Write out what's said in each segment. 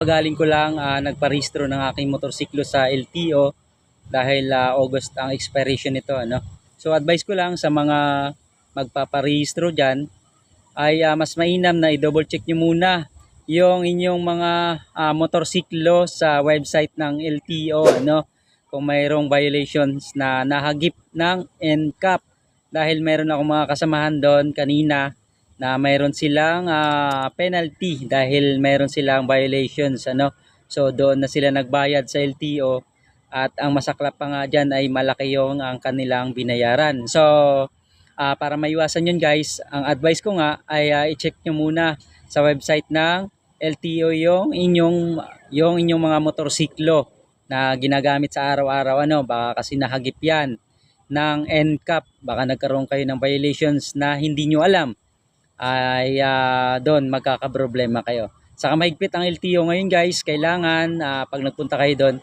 Galing ko lang nagparehistro ng aking motorsiklo sa LTO dahil August ang expiration nito, ano. So advice ko lang sa mga magpaparehistro diyan ay mas mainam na i-double check niyo muna yung inyong mga motorsiklo sa website ng LTO, ano, kung mayroong violations na nahagip ng NCAP. Dahil meron akong mga kasamahan doon kanina na mayroon silang penalty dahil mayroon silang violations, ano. So doon na sila nagbayad sa LTO at ang masaklap pa nga dyan ay malaki yung ang kanilang binayaran. So para maiwasan yun guys, ang advice ko nga ay i-check nyo muna sa website ng LTO yung inyong mga motorsiklo na ginagamit sa araw-araw, ano, baka kasi nahagip yan ng NCAP, baka nagkaroon kayo ng violations na hindi nyo alam, ay doon magkakaproblema kayo. Saka mahigpit ang LTO ngayon guys, kailangan pag nagpunta kayo doon,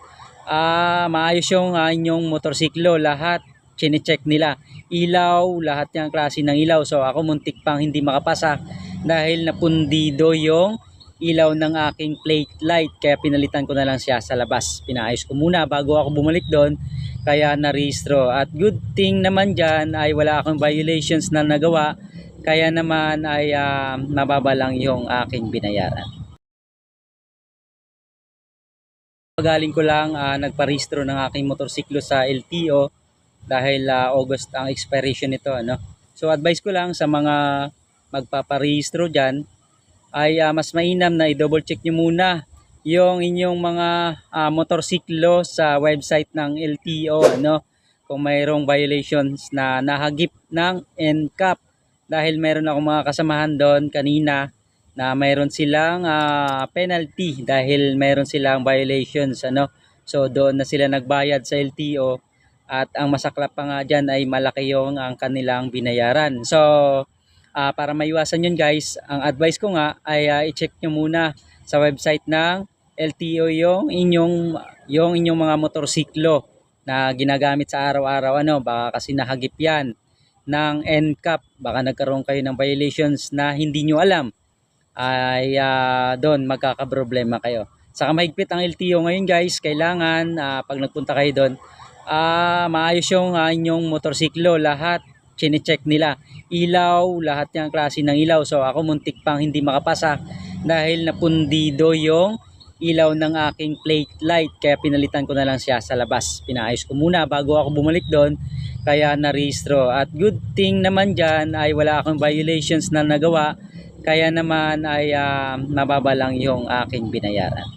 maayos yung inyong motorsiklo, lahat chine-check nila, ilaw, lahat yung klase ng ilaw. So ako muntik pang hindi makapasa dahil napundido yung ilaw ng aking plate light, kaya pinalitan ko na lang siya sa labas. Pinaayos ko muna bago ako bumalik doon, kaya narehistro. At good thing naman dyan ay wala akong violations na nagawa, kaya naman ay mababa lang yung aking binayaran. Galing ko lang nagparehistro ng aking motorsiklo sa LTO dahil August ang expiration nito, ano. So advice ko lang sa mga magpaparehistro diyan ay mas mainam na i-double check niyo muna yung inyong mga motorsiklo sa website ng LTO, ano, kung mayroong violations na nahagip ng NCAP. Dahil meron akong mga kasamahan doon kanina na mayroon silang penalty dahil mayroon silang violations, ano. So doon na sila nagbayad sa LTO at ang masaklap pa nga dyan ay malaki yung ang kanilang binayaran. So para maiwasan yun guys, ang advice ko nga ay i-check nyo muna sa website ng LTO yung inyong mga motorsiklo na ginagamit sa araw-araw, ano, baka kasi nahagip yan ng NCAP, baka nagkaroon kayo ng violations na hindi nyo alam, ay doon magkakaproblema kayo. Saka mahigpit ang LTO ngayon guys, kailangan pag nagpunta kayo doon, maayos yung inyong motorsiklo, lahat chine-check nila, ilaw, lahat yung klase ng ilaw. So ako muntik pang hindi makapasa dahil napundido yung ilaw ng aking plate light, kaya pinalitan ko na lang siya sa labas. Pinaayos ko muna bago ako bumalik doon, kaya narehistro. At good thing naman dyan ay wala akong violations na nagawa, kaya naman ay mababa lang yung aking binayaran.